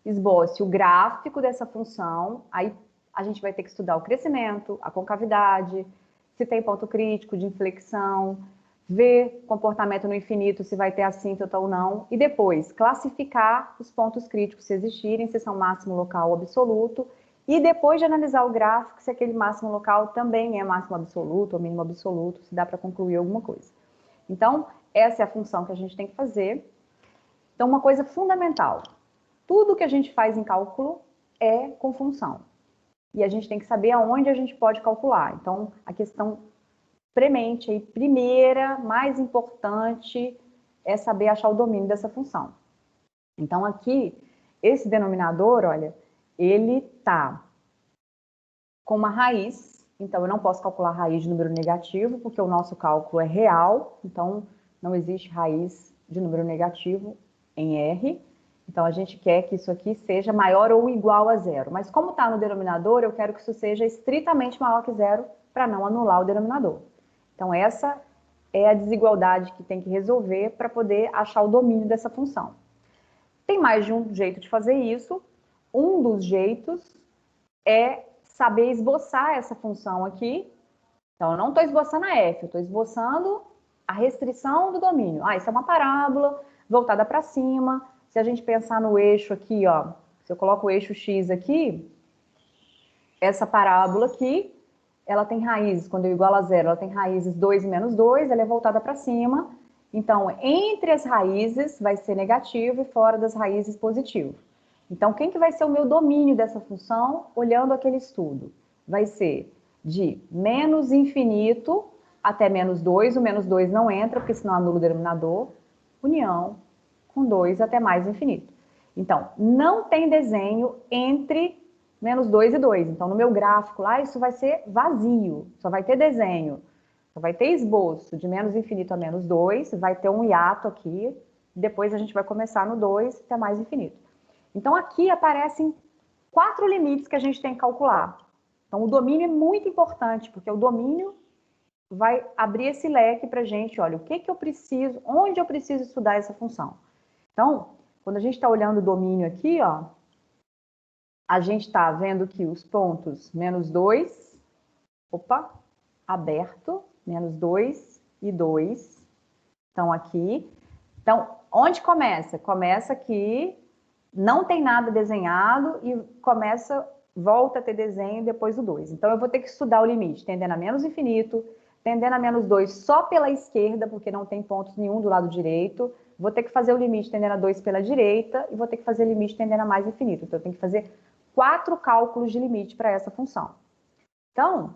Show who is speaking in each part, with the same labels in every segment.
Speaker 1: esboce o gráfico dessa função, aí a gente vai ter que estudar o crescimento, a concavidade, se tem ponto crítico de inflexão, ver comportamento no infinito, se vai ter assíntota ou não, e depois classificar os pontos críticos, se existirem, se são máximo local ou absoluto, e depois de analisar o gráfico, se aquele máximo local também é máximo absoluto ou mínimo absoluto, se dá para concluir alguma coisa. Então, essa é a função que a gente tem que fazer. Então, uma coisa fundamental, tudo que a gente faz em cálculo é com função. E a gente tem que saber aonde a gente pode calcular. Então, a questão premente, aí, primeira, mais importante, é saber achar o domínio dessa função. Então, aqui, esse denominador, olha, ele está com uma raiz, então eu não posso calcular raiz de número negativo, porque o nosso cálculo é real, então não existe raiz de número negativo em R. Então, a gente quer que isso aqui seja maior ou igual a zero. Mas como está no denominador, eu quero que isso seja estritamente maior que zero, para não anular o denominador. Então, essa é a desigualdade que tem que resolver para poder achar o domínio dessa função. Tem mais de um jeito de fazer isso. Um dos jeitos é saber esboçar essa função aqui. Então, eu não estou esboçando a f, eu estou esboçando a restrição do domínio. Ah, isso é uma parábola voltada para cima. Se a gente pensar no eixo aqui, ó, se eu coloco o eixo x aqui, essa parábola aqui, ela tem raízes, quando eu igualo a zero, ela tem raízes 2 e menos 2, ela é voltada para cima. Então, entre as raízes vai ser negativo e fora das raízes positivo. Então, quem que vai ser o meu domínio dessa função, olhando aquele estudo? Vai ser de menos infinito até menos 2, o menos 2 não entra, porque senão anula o denominador, união com 2 até mais infinito. Então, não tem desenho entre menos 2 e 2. Então, no meu gráfico lá, isso vai ser vazio, só vai ter desenho, só vai ter esboço de menos infinito a menos 2, vai ter um hiato aqui, depois a gente vai começar no 2 até mais infinito. Então, aqui aparecem 4 limites que a gente tem que calcular. Então, o domínio é muito importante, porque o domínio vai abrir esse leque para a gente, olha, o que que eu preciso, onde eu preciso estudar essa função. Então, quando a gente está olhando o domínio aqui, ó, a gente está vendo que os pontos menos 2, opa, aberto, menos 2 e 2 estão aqui. Então, onde começa? Começa aqui, não tem nada desenhado e começa, volta a ter desenho depois do 2. Então, eu vou ter que estudar o limite, tendendo a menos infinito, tendendo a menos 2 só pela esquerda, porque não tem pontos nenhum do lado direito. Vou ter que fazer o limite tendendo a 2 pela direita e vou ter que fazer o limite tendendo a mais infinito. Então, eu tenho que fazer 4 cálculos de limite para essa função. Então,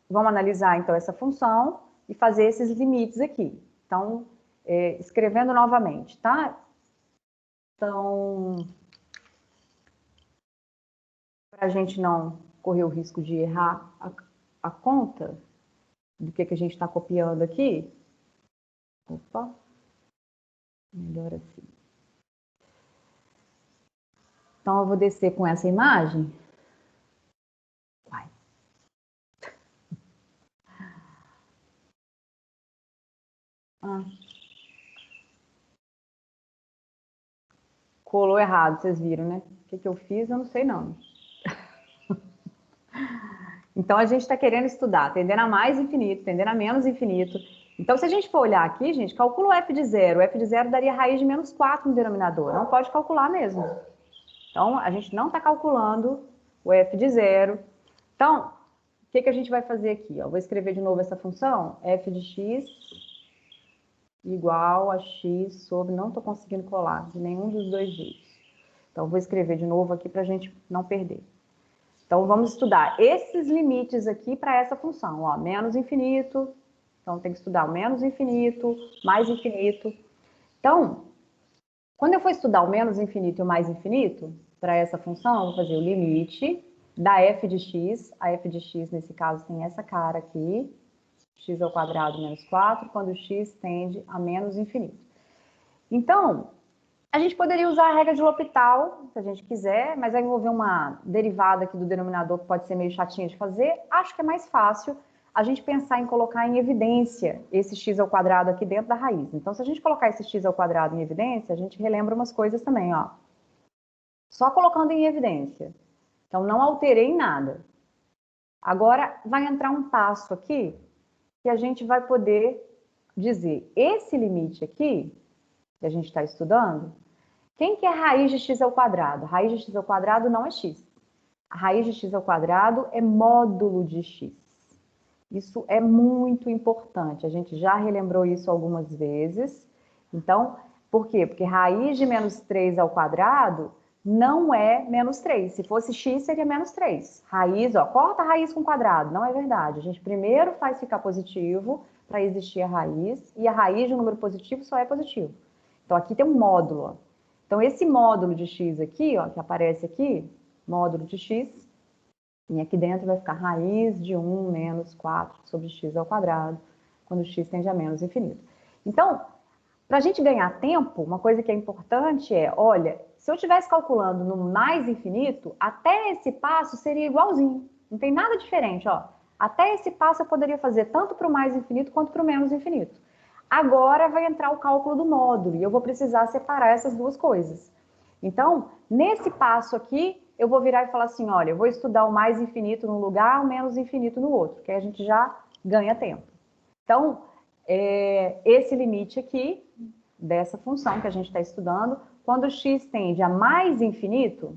Speaker 1: vamos analisar então essa função e fazer esses limites aqui. Então, escrevendo novamente, tá? Então, para a gente não correr o risco de errar a conta do que a gente está copiando aqui. Opa, melhor assim. Então, eu vou descer com essa imagem. Vai. Colou errado, vocês viram, né? O que eu fiz, eu não sei não. Então, a gente está querendo estudar, tendendo a mais infinito, tendendo a menos infinito. Então, se a gente for olhar aqui, gente, calcula o f de zero. O f de zero daria raiz de menos 4 no denominador. Não pode calcular mesmo. Então, a gente não está calculando o f de zero. Então, o que a gente vai fazer aqui? Eu vou escrever de novo essa função, f de x igual a x sobre... Não estou conseguindo colar de nenhum dos dois jeitos. Então, eu vou escrever de novo aqui para a gente não perder. Então, vamos estudar esses limites aqui para essa função, ó, menos infinito. Então, tem que estudar o menos infinito, mais infinito. Então, quando eu for estudar o menos infinito e o mais infinito, para essa função, eu vou fazer o limite da f de x. A f de x, nesse caso, tem essa cara aqui. X ao quadrado menos 4, quando x tende a menos infinito. Então, a gente poderia usar a regra de L'Hopital, se a gente quiser, mas vai envolver uma derivada aqui do denominador que pode ser meio chatinha de fazer. Acho que é mais fácil a gente pensar em colocar em evidência esse x ao quadrado aqui dentro da raiz. Então, se a gente colocar esse x ao quadrado em evidência, a gente relembra umas coisas também, ó. Só colocando em evidência. Então, não alterei nada. Agora, vai entrar um passo aqui que a gente vai poder dizer, esse limite aqui, que a gente está estudando, quem que é raiz de x ao quadrado? Raiz de x ao quadrado não é x. A raiz de x ao quadrado é módulo de x. Isso é muito importante. A gente já relembrou isso algumas vezes. Então, por quê? Porque raiz de menos 3 ao quadrado não é menos 3. Se fosse x, seria menos 3. Raiz, ó, corta a raiz com quadrado. Não é verdade. A gente primeiro faz ficar positivo para existir a raiz, e a raiz de um número positivo só é positivo. Então, aqui tem um módulo, ó. Então, esse módulo de x aqui, ó, que aparece aqui, módulo de x, e aqui dentro vai ficar raiz de 1 menos 4 sobre x ao quadrado, quando x tende a menos infinito. Então, para a gente ganhar tempo, uma coisa que é importante é, olha, se eu estivesse calculando no mais infinito, até esse passo seria igualzinho. Não tem nada diferente, ó. Até esse passo eu poderia fazer tanto para o mais infinito quanto para o menos infinito. Agora vai entrar o cálculo do módulo e eu vou precisar separar essas duas coisas. Então, nesse passo aqui, eu vou virar e falar assim, olha, eu vou estudar o mais infinito num lugar, o menos infinito no outro, que aí a gente já ganha tempo. Então, esse limite aqui, dessa função que a gente está estudando, quando x tende a mais infinito,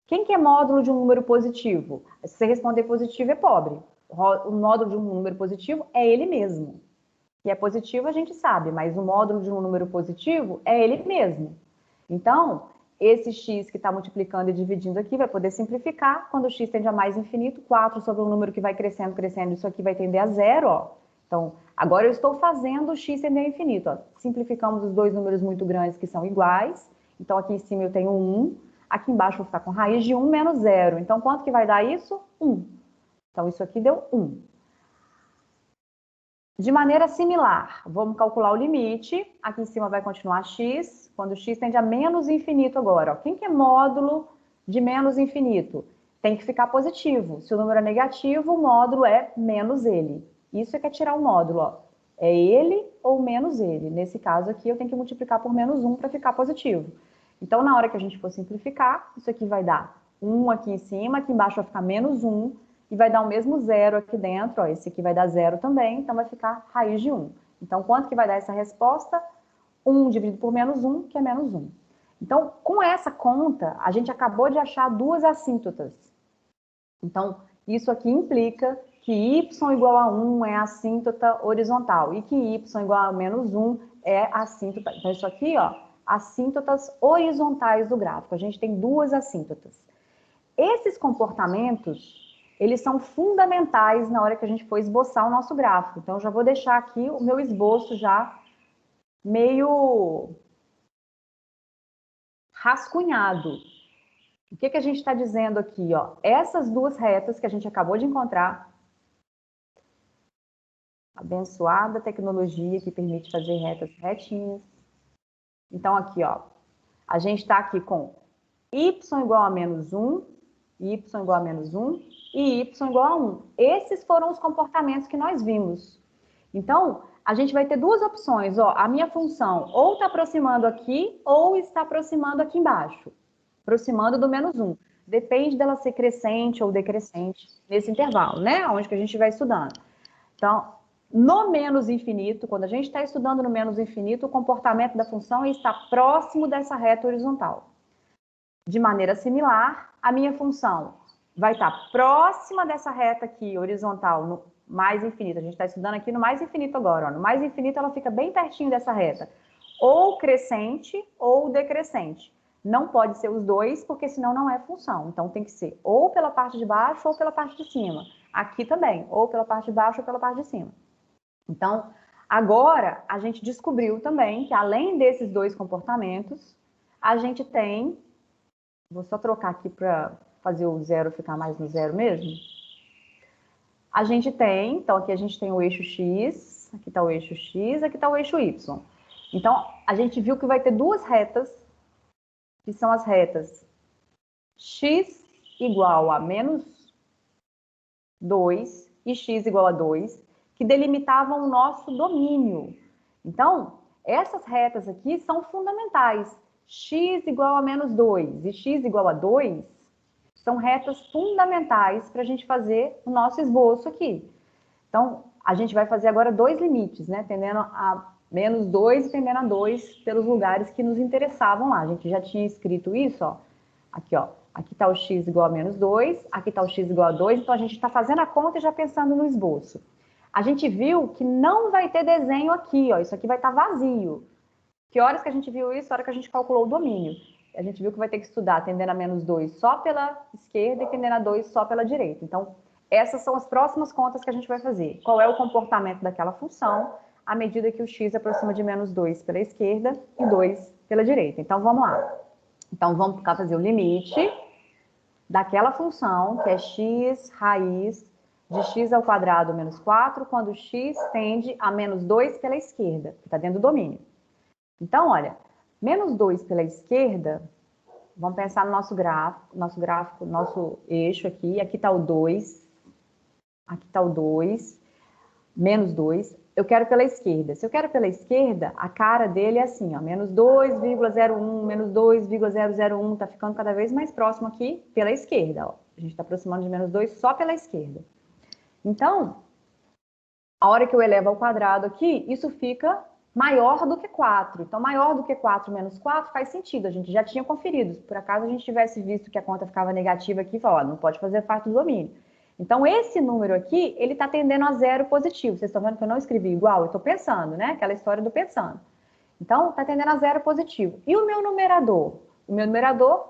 Speaker 1: quem que é módulo de um número positivo? Se você responder positivo, é pobre. O módulo de um número positivo é ele mesmo. Que é positivo, a gente sabe, mas o módulo de um número positivo é ele mesmo. Então, esse x que está multiplicando e dividindo aqui vai poder simplificar. Quando o x tende a mais infinito, 4 sobre um número que vai crescendo, isso aqui vai tender a zero, ó. Então, agora eu estou fazendo o x tender a infinito, ó. Simplificamos os dois números muito grandes que são iguais. Então, aqui em cima eu tenho 1, aqui embaixo eu vou ficar com raiz de 1 menos 0. Então, quanto que vai dar isso? 1. Então, isso aqui deu 1. De maneira similar, vamos calcular o limite. Aqui em cima vai continuar x, quando x tende a menos infinito agora. Ó. Quem que é módulo de menos infinito? Tem que ficar positivo. Se o número é negativo, o módulo é menos ele. Isso é que é tirar o módulo. Ó. É ele ou menos ele. Nesse caso aqui, eu tenho que multiplicar por menos 1 para ficar positivo. Então, na hora que a gente for simplificar, isso aqui vai dar 1 aqui em cima, aqui embaixo vai ficar menos 1, e vai dar o mesmo zero aqui dentro, ó, esse aqui vai dar zero também, então vai ficar raiz de 1. Então, quanto que vai dar essa resposta? 1 dividido por menos 1, que é menos 1. Então, com essa conta, a gente acabou de achar duas assíntotas. Então, isso aqui implica que y igual a 1 é a assíntota horizontal e que y igual a menos 1 é a assíntota. Então, isso aqui, ó, assíntotas horizontais do gráfico. A gente tem duas assíntotas. Esses comportamentos, eles são fundamentais na hora que a gente for esboçar o nosso gráfico. Então, eu já vou deixar aqui o meu esboço já meio rascunhado. O que a gente está dizendo aqui? Ó? Essas duas retas que a gente acabou de encontrar, abençoada tecnologia que permite fazer retas retinhas. Então, aqui, ó, a gente está aqui com y igual a menos 1, y igual a menos 1 e y igual a 1. Esses foram os comportamentos que nós vimos. Então, a gente vai ter duas opções. Ó, a minha função ou está aproximando aqui ou está aproximando aqui embaixo. Aproximando do menos 1. Depende dela ser crescente ou decrescente nesse intervalo, né? Onde que a gente vai estudando. Então, no menos infinito, quando a gente está estudando no menos infinito, o comportamento da função está próximo dessa reta horizontal. De maneira similar, a minha função vai estar próxima dessa reta aqui, horizontal, no mais infinito. A gente está estudando aqui no mais infinito agora. Ó. No mais infinito, ela fica bem pertinho dessa reta. Ou crescente ou decrescente. Não pode ser os dois, porque senão não é função. Então, tem que ser ou pela parte de baixo ou pela parte de cima. Aqui também, ou pela parte de baixo ou pela parte de cima. Então, agora, a gente descobriu também que, além desses dois comportamentos, a gente tem... Vou só trocar aqui para fazer o zero ficar mais no zero mesmo. A gente tem, então aqui a gente tem o eixo x, aqui está o eixo x, aqui está o eixo y. Então, a gente viu que vai ter duas retas, que são as retas x igual a menos 2 e x igual a 2, que delimitavam o nosso domínio. Então, essas retas aqui são fundamentais. X igual a menos 2 e x igual a 2 são retas fundamentais para a gente fazer o nosso esboço aqui. Então, a gente vai fazer agora dois limites, né? Tendendo a menos 2 e tendendo a 2 pelos lugares que nos interessavam lá. A gente já tinha escrito isso, ó. Aqui, ó. Aqui está o x igual a menos 2, aqui está o x igual a 2, então a gente está fazendo a conta e já pensando no esboço. A gente viu que não vai ter desenho aqui, ó. Isso aqui vai estar vazio. Que horas que a gente viu isso? A hora que a gente calculou o domínio. A gente viu que vai ter que estudar tendendo a menos 2 só pela esquerda e tendendo a 2 só pela direita. Então, essas são as próximas contas que a gente vai fazer. Qual é o comportamento daquela função à medida que o x aproxima de menos 2 pela esquerda e 2 pela direita. Então, vamos lá. Então, vamos fazer o limite daquela função, que é x raiz de x ao quadrado menos 4, quando x tende a menos 2 pela esquerda, que está dentro do domínio. Então, olha, menos 2 pela esquerda, vamos pensar no nosso gráfico, nosso eixo aqui. Aqui está o 2, aqui está o 2, menos 2. Eu quero pela esquerda. Se eu quero pela esquerda, a cara dele é assim, ó, menos 2,01, menos 2,001, tá ficando cada vez mais próximo aqui pela esquerda, ó. A gente está aproximando de menos 2 só pela esquerda. Então, a hora que eu elevo ao quadrado aqui, isso fica maior do que 4. Então, maior do que 4 menos 4 faz sentido, a gente já tinha conferido. Se por acaso a gente tivesse visto que a conta ficava negativa aqui, fala, ó, não pode fazer parte do domínio. Então, esse número aqui, ele está tendendo a zero positivo. Vocês estão vendo que eu não escrevi igual? Eu estou pensando, né? Aquela história do pensando. Então, está tendendo a zero positivo. E o meu numerador? O meu numerador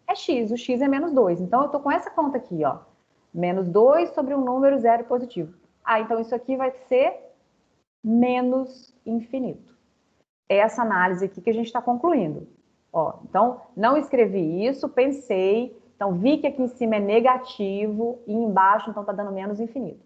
Speaker 1: é x, o x é menos 2. Então, eu estou com essa conta aqui, ó. Menos 2 sobre um número zero positivo. Ah, então isso aqui vai ser menos infinito. É essa análise aqui que a gente está concluindo. Ó, então, não escrevi isso, pensei... Então, vi que aqui em cima é negativo e embaixo, então, está dando menos infinito.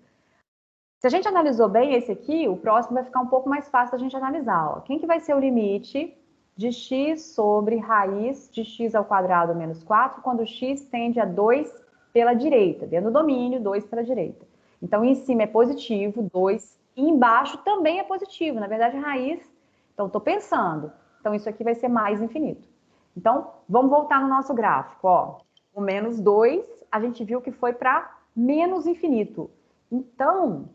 Speaker 1: Se a gente analisou bem esse aqui, o próximo vai ficar um pouco mais fácil da gente analisar. Ó. Quem que vai ser o limite de x sobre raiz de x ao quadrado menos 4, quando x tende a 2 pela direita, dentro do domínio, 2 pela direita. Então, em cima é positivo, 2, e embaixo também é positivo. Na verdade, raiz, então, estou pensando. Então, isso aqui vai ser mais infinito. Então, vamos voltar no nosso gráfico, ó. O menos 2, a gente viu que foi para menos infinito. Então,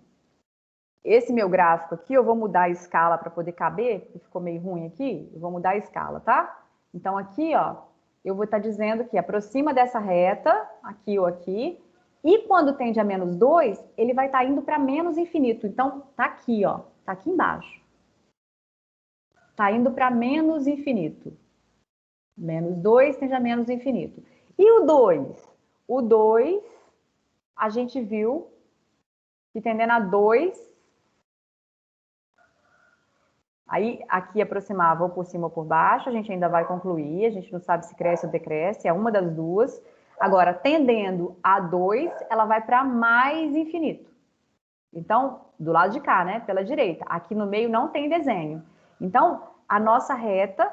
Speaker 1: esse meu gráfico aqui, eu vou mudar a escala para poder caber, porque ficou meio ruim aqui. Eu vou mudar a escala, tá? Então, aqui, ó, eu vou estar dizendo que aproxima dessa reta, aqui ou aqui, e quando tende a menos 2, ele vai estar indo para menos infinito. Então, tá aqui, ó, tá aqui embaixo. Tá indo para menos infinito. Menos 2 tende a menos infinito. E o 2? O 2, a gente viu que tendendo a 2, aí aqui aproximava ou por cima ou por baixo, a gente ainda vai concluir, a gente não sabe se cresce ou decresce, é uma das duas. Agora, tendendo a 2, ela vai para mais infinito. Então, do lado de cá, né, pela direita. Aqui no meio não tem desenho. Então, a nossa reta...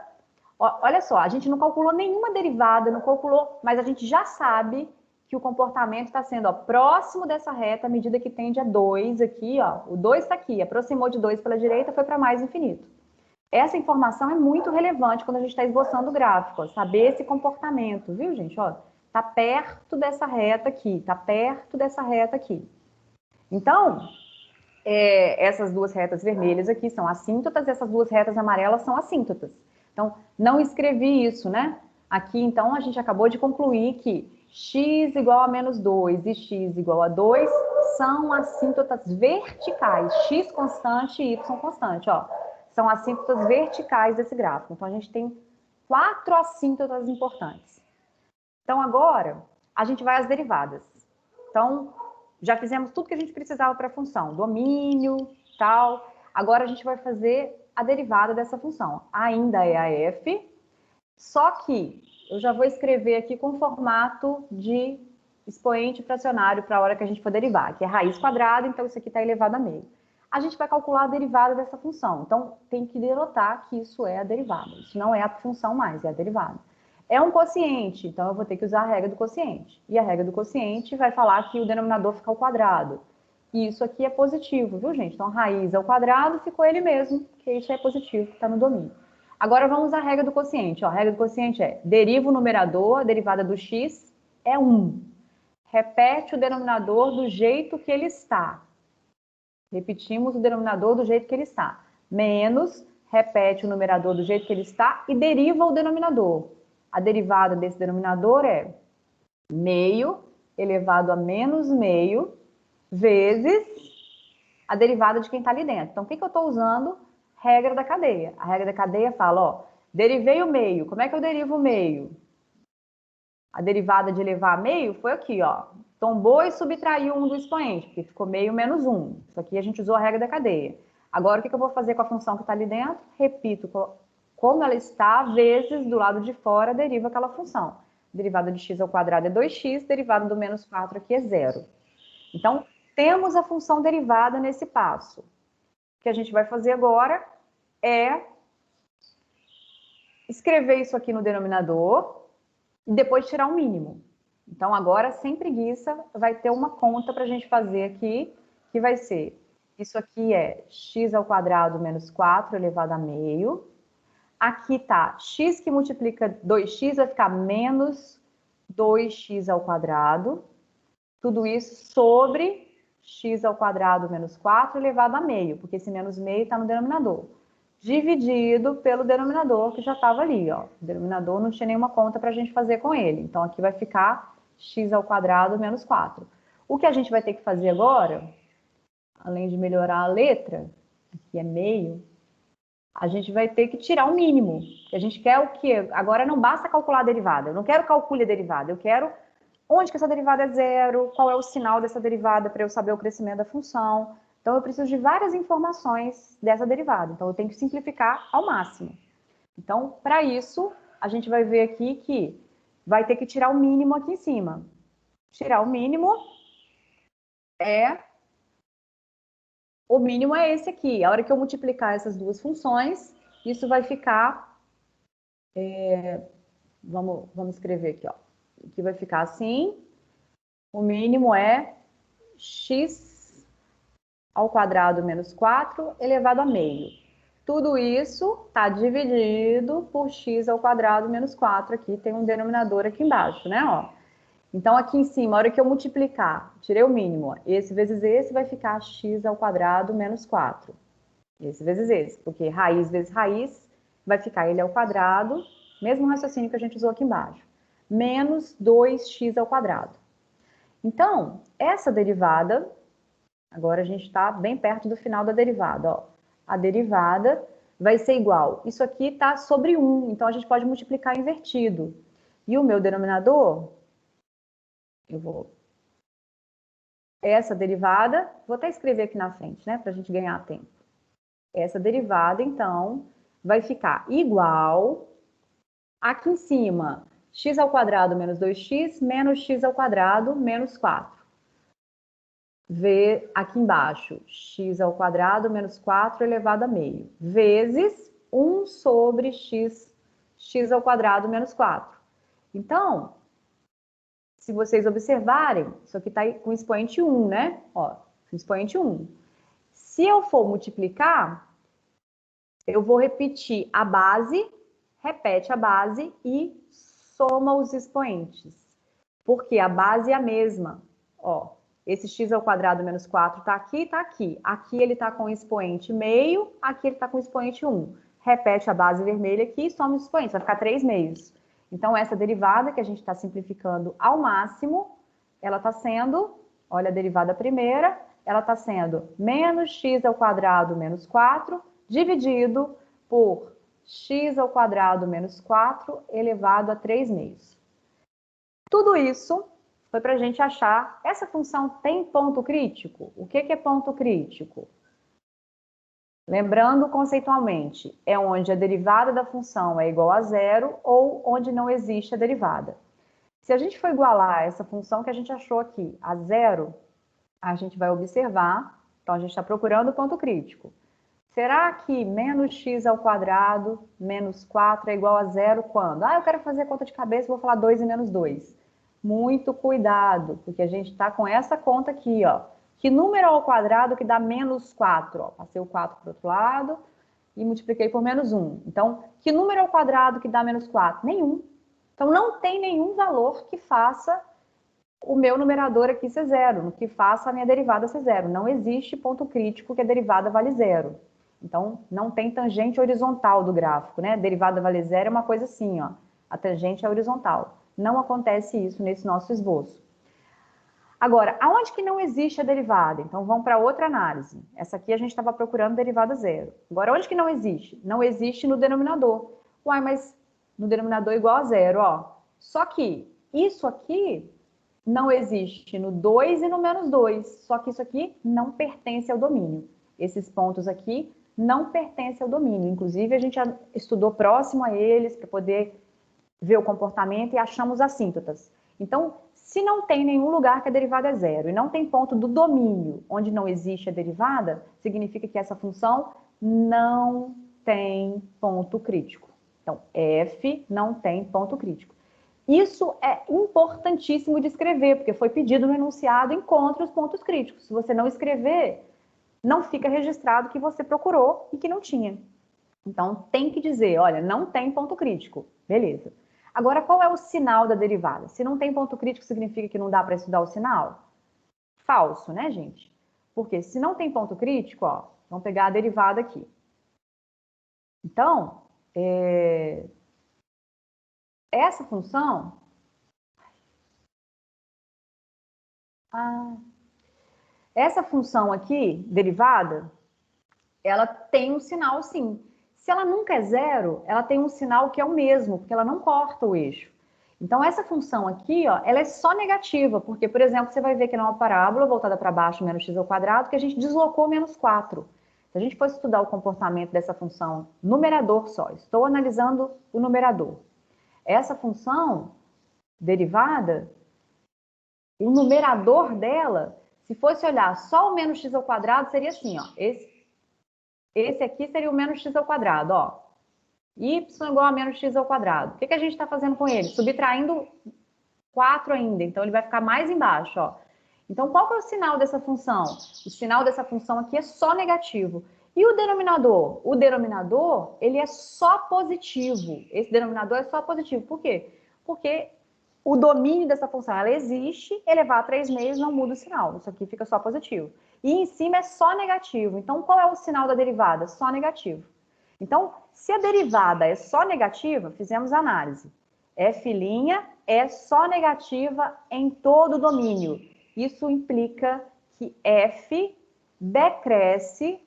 Speaker 1: Olha só, a gente não calculou nenhuma derivada, não calculou, mas a gente já sabe que o comportamento está sendo, ó, próximo dessa reta à medida que tende a 2 aqui, ó. O 2 está aqui, aproximou de 2 pela direita, foi para mais infinito. Essa informação é muito relevante quando a gente está esboçando o gráfico, ó, saber esse comportamento, viu, gente? Ó, tá perto dessa reta aqui, tá perto dessa reta aqui. Então, essas duas retas vermelhas aqui são assíntotas, essas duas retas amarelas são assíntotas. Então, não escrevi isso, né? Aqui, então, a gente acabou de concluir que x igual a menos 2 e x igual a 2 são assíntotas verticais, x constante e y constante, ó. São assíntotas verticais desse gráfico. Então, a gente tem 4 assíntotas importantes. Então, agora, a gente vai às derivadas. Então, já fizemos tudo que a gente precisava para a função, domínio, tal. Agora, a gente vai fazer a derivada dessa função. Ainda é a f, só que eu já vou escrever aqui com formato de expoente fracionário para a hora que a gente for derivar, que é raiz quadrada, então isso aqui está elevado a meio. A gente vai calcular a derivada dessa função, então tem que denotar que isso é a derivada. Isso não é a função mais, é a derivada. É um quociente, então eu vou ter que usar a regra do quociente. E a regra do quociente vai falar que o denominador fica ao quadrado. E isso aqui é positivo, viu, gente? Então, raiz ao quadrado ficou ele mesmo, que isso é positivo, está no domínio. Agora, vamos à regra do quociente. Ó, a regra do quociente é, deriva o numerador, a derivada do x é 1. Repete o denominador do jeito que ele está. Repetimos o denominador do jeito que ele está. Menos, repete o numerador do jeito que ele está e deriva o denominador. A derivada desse denominador é meio elevado a menos meio vezes a derivada de quem está ali dentro. Então, o que eu estou usando? Regra da cadeia. A regra da cadeia fala, ó, derivei o meio. Como é que eu derivo o meio? A derivada de elevar a meio foi aqui, ó. Tombou e subtraiu 1 do expoente, porque ficou meio menos 1. Isso aqui a gente usou a regra da cadeia. Agora, o que eu vou fazer com a função que está ali dentro? Repito como ela está, vezes do lado de fora, deriva aquela função. Derivada de x ao quadrado é 2x, derivada do menos 4 aqui é 0. Então, temos a função derivada nesse passo. O que a gente vai fazer agora é escrever isso aqui no denominador e depois tirar o mínimo. Então, agora, sem preguiça, vai ter uma conta para a gente fazer aqui, que vai ser, isso aqui é x ao quadrado menos 4 elevado a meio. Aqui tá x que multiplica 2x, vai ficar menos 2x ao quadrado. Tudo isso sobre x ao quadrado menos 4 elevado a meio, porque esse menos meio está no denominador. Dividido pelo denominador que já estava ali, ó. O denominador não tinha nenhuma conta para a gente fazer com ele. Então, aqui vai ficar x ao quadrado menos 4. O que a gente vai ter que fazer agora, além de melhorar a letra, que é meio, a gente vai ter que tirar o mínimo. A gente quer o quê? Agora não basta calcular a derivada. Eu não quero calcular a derivada. Eu quero onde que essa derivada é zero, qual é o sinal dessa derivada para eu saber o crescimento da função. Então, eu preciso de várias informações dessa derivada. Então, eu tenho que simplificar ao máximo. Então, para isso, a gente vai ver aqui que vai ter que tirar o mínimo aqui em cima. Tirar o mínimo é... O mínimo é esse aqui. A hora que eu multiplicar essas duas funções, isso vai ficar... Vamos escrever aqui, ó. Aqui vai ficar assim. O mínimo é x ao quadrado menos 4 elevado a meio. Tudo isso está dividido por x ao quadrado menos 4. Aqui tem um denominador aqui embaixo, né? Ó. Então, aqui em cima, a hora que eu multiplicar, tirei o mínimo, ó, esse vezes esse vai ficar x ao quadrado menos 4. Esse vezes esse, porque raiz vezes raiz vai ficar ele ao quadrado, mesmo raciocínio que a gente usou aqui embaixo, menos 2x ao quadrado. Então, essa derivada, agora a gente está bem perto do final da derivada, ó. A derivada vai ser igual, isso aqui está sobre 1, então a gente pode multiplicar invertido. E o meu denominador, essa derivada, vou até escrever aqui na frente, né, para a gente ganhar tempo. Essa derivada, então, vai ficar igual, aqui em cima, x ao quadrado menos 2x menos x ao quadrado menos 4. V aqui embaixo, x ao quadrado menos 4 elevado a meio, vezes 1 sobre x ao quadrado menos 4. Então, se vocês observarem, isso aqui está com expoente 1, né? Ó, expoente 1. Se eu for multiplicar, eu vou repetir a base, repete a base e soma os expoentes. Porque a base é a mesma. Ó, esse x ao quadrado menos 4 está aqui, está aqui. Aqui ele está com expoente meio, aqui ele está com expoente 1. Repete a base vermelha aqui e soma os expoentes, vai ficar 3 meios. Então, essa derivada que a gente está simplificando ao máximo, ela está sendo, olha a derivada primeira, ela está sendo menos x ao quadrado menos 4, dividido por x ao quadrado menos 4 elevado a 3 meios. Tudo isso foi para a gente achar, essa função tem ponto crítico? O que é ponto crítico? Lembrando conceitualmente, é onde a derivada da função é igual a zero ou onde não existe a derivada. Se a gente for igualar essa função que a gente achou aqui a zero, a gente vai observar, então a gente está procurando o ponto crítico. será que menos x ao quadrado menos 4 é igual a zero quando? Ah, eu quero fazer conta de cabeça, vou falar 2 e menos 2. Muito cuidado, porque a gente está com essa conta aqui, ó. Que número ao quadrado que dá menos 4? Ó, passei o 4 para o outro lado e multipliquei por menos 1. Então, que número ao quadrado que dá menos 4? Nenhum. Então, não tem nenhum valor que faça o meu numerador aqui ser zero, que faça a minha derivada ser zero. Não existe ponto crítico que a derivada vale zero. Então, não tem tangente horizontal do gráfico, né? Derivada vale zero é uma coisa assim, ó. A tangente é horizontal. Não acontece isso nesse nosso esboço. Agora, aonde que não existe a derivada? Então, vamos para outra análise. Essa aqui a gente estava procurando derivada zero. Agora, onde que não existe? Não existe no denominador. Uai, mas no denominador igual a zero, ó. Só que isso aqui não existe no 2 e no menos 2. Só que isso aqui não pertence ao domínio. Esses pontos aqui não pertencem ao domínio. Inclusive, a gente já estudou próximo a eles para poder ver o comportamento e achamos assíntotas. Então, se não tem nenhum lugar que a derivada é zero e não tem ponto do domínio onde não existe a derivada, significa que essa função não tem ponto crítico. Então, f não tem ponto crítico. Isso é importantíssimo de escrever, porque foi pedido no enunciado, encontre os pontos críticos. Se você não escrever, não fica registrado que você procurou e que não tinha. Então, tem que dizer, olha, não tem ponto crítico. Beleza. Agora, qual é o sinal da derivada? Se não tem ponto crítico, significa que não dá para estudar o sinal? Falso, né, gente? Porque se não tem ponto crítico, ó, vamos pegar a derivada aqui. Então, essa função... essa função aqui, derivada, ela tem um sinal sim. Se ela nunca é zero, ela tem um sinal que é o mesmo, porque ela não corta o eixo. Então, essa função aqui, ó, ela é só negativa, porque, por exemplo, você vai ver que numa parábola voltada para baixo, menos x ao quadrado, que a gente deslocou menos 4. Se a gente for estudar o comportamento dessa função numerador só, estou analisando o numerador. Essa função derivada, o numerador dela, se fosse olhar só o menos x ao quadrado, seria assim, ó. Esse aqui seria o menos x ao quadrado, ó. Y igual a menos x ao quadrado. O que a gente está fazendo com ele? Subtraindo 4 ainda, então ele vai ficar mais embaixo, ó. Então, qual que é o sinal dessa função? O sinal dessa função aqui é só negativo. E o denominador? O denominador, ele é só positivo. Esse denominador é só positivo. Por quê? Porque o domínio dessa função, ela existe, elevar a 3 meios não muda o sinal. Isso aqui fica só positivo. E em cima é só negativo. Então, qual é o sinal da derivada? Só negativo. Então, se a derivada é só negativa, fizemos a análise. F' é só negativa em todo o domínio. Isso implica que F decresce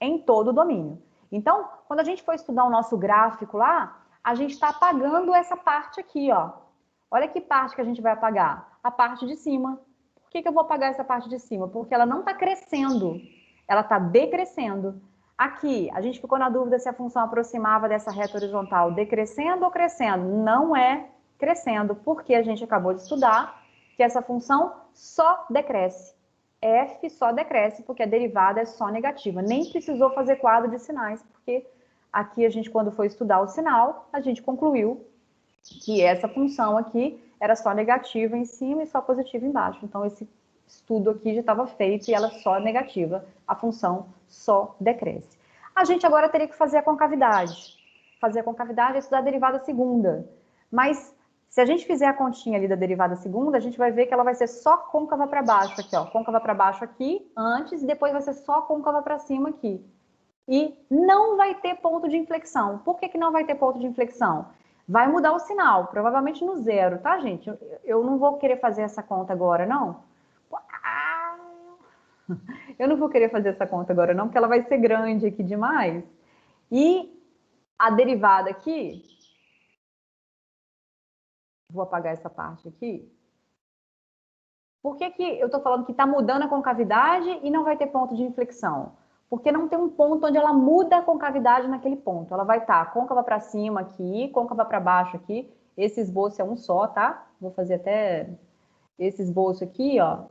Speaker 1: em todo o domínio. Então, quando a gente for estudar o nosso gráfico lá, a gente está apagando essa parte aqui, ó. Olha que parte que a gente vai apagar. A parte de cima. Por que eu vou apagar essa parte de cima? Porque ela não está crescendo, ela está decrescendo. Aqui, a gente ficou na dúvida se a função aproximava dessa reta horizontal decrescendo ou crescendo. Não é crescendo, porque a gente acabou de estudar que essa função só decresce. F só decresce porque a derivada é só negativa. Nem precisou fazer quadro de sinais, porque aqui a gente, quando foi estudar o sinal, a gente concluiu que essa função aqui era só negativa em cima e só positiva embaixo. Então, esse estudo aqui já estava feito e ela é só negativa, a função só decresce. A gente agora teria que fazer a concavidade. Fazer a concavidade é estudar a derivada segunda. Mas, se a gente fizer a continha ali da derivada segunda, a gente vai ver que ela vai ser só côncava para baixo aqui, ó. Côncava para baixo aqui, antes, e depois vai ser só côncava para cima aqui. E não vai ter ponto de inflexão. Por que não vai ter ponto de inflexão? Vai mudar o sinal, provavelmente no zero, tá, gente? Eu não vou querer fazer essa conta agora, não. Eu não vou querer fazer essa conta agora, não, porque ela vai ser grande aqui demais. E a derivada aqui... Vou apagar essa parte aqui. Por que eu estou falando que está mudando a concavidade e não vai ter ponto de inflexão? Porque não tem um ponto onde ela muda a concavidade naquele ponto. Ela vai estar côncava para cima aqui, côncava para baixo aqui. Esse esboço é um só, tá? Vou fazer até esse esboço aqui, ó.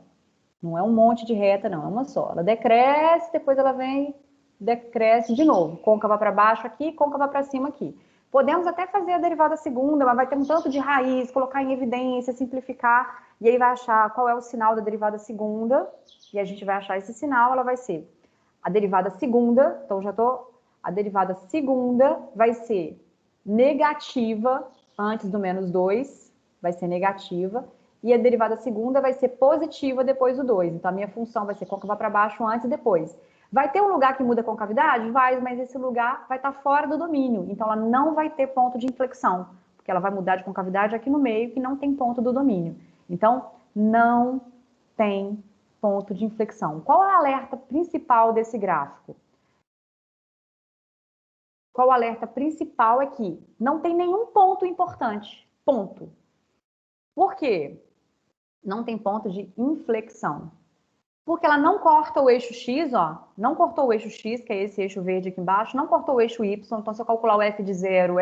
Speaker 1: Não é um monte de reta, não, é uma só. Ela decresce, depois ela vem, decresce de novo. Côncava para baixo aqui, côncava para cima aqui. Podemos até fazer a derivada segunda, mas vai ter um tanto de raiz, colocar em evidência, simplificar, e aí vai achar qual é o sinal da derivada segunda, e a gente vai achar esse sinal, ela vai ser a derivada segunda, então já tô, a derivada segunda vai ser negativa antes do menos 2, vai ser negativa, e a derivada segunda vai ser positiva depois do 2. Então a minha função vai ser côncava para baixo antes e depois. Vai ter um lugar que muda a concavidade? Vai, mas esse lugar vai estar fora do domínio, então ela não vai ter ponto de inflexão, porque ela vai mudar de concavidade aqui no meio, que não tem ponto do domínio. Então, não tem ponto de inflexão. Qual é o alerta principal desse gráfico? Qual o alerta principal é que não tem nenhum ponto importante. Ponto. Por quê? Não tem ponto de inflexão. Porque ela não corta o eixo X, ó, não cortou o eixo X, que é esse eixo verde aqui embaixo, não cortou o eixo Y, então se eu calcular o f de 0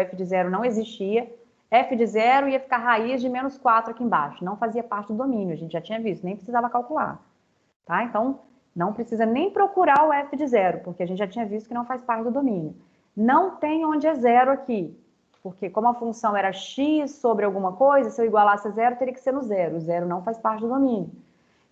Speaker 1: não existia, f de 0 ia ficar raiz de menos 4 aqui embaixo, não fazia parte do domínio, a gente já tinha visto, nem precisava calcular, tá? Então, não precisa nem procurar o f de 0, porque a gente já tinha visto que não faz parte do domínio. Não tem onde é zero aqui, porque como a função era x sobre alguma coisa, se eu igualasse a zero, teria que ser no zero, o zero não faz parte do domínio.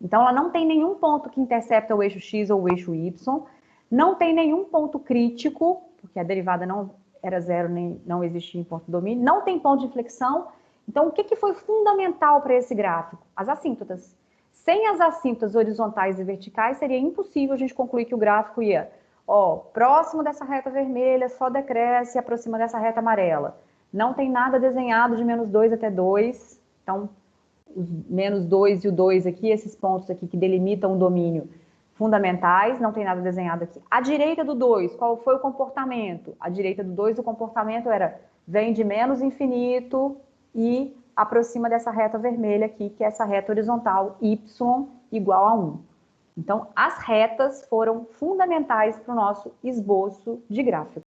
Speaker 1: Então, ela não tem nenhum ponto que intercepta o eixo X ou o eixo Y, não tem nenhum ponto crítico, porque a derivada não era zero, nem não existia em ponto de domínio, não tem ponto de inflexão. Então, o que foi fundamental para esse gráfico? As assíntotas. Sem as assíntotas horizontais e verticais, seria impossível a gente concluir que o gráfico ia, ó, próximo dessa reta vermelha, só decresce e aproxima dessa reta amarela. Não tem nada desenhado de menos 2 até 2, então os menos 2 e o 2 aqui, esses pontos aqui que delimitam o domínio fundamentais, não tem nada desenhado aqui. À direita do 2, qual foi o comportamento? À direita do 2, o comportamento era, vem de menos infinito e aproxima dessa reta vermelha aqui, que é essa reta horizontal, y igual a 1. Então, as retas foram fundamentais para o nosso esboço de gráfico.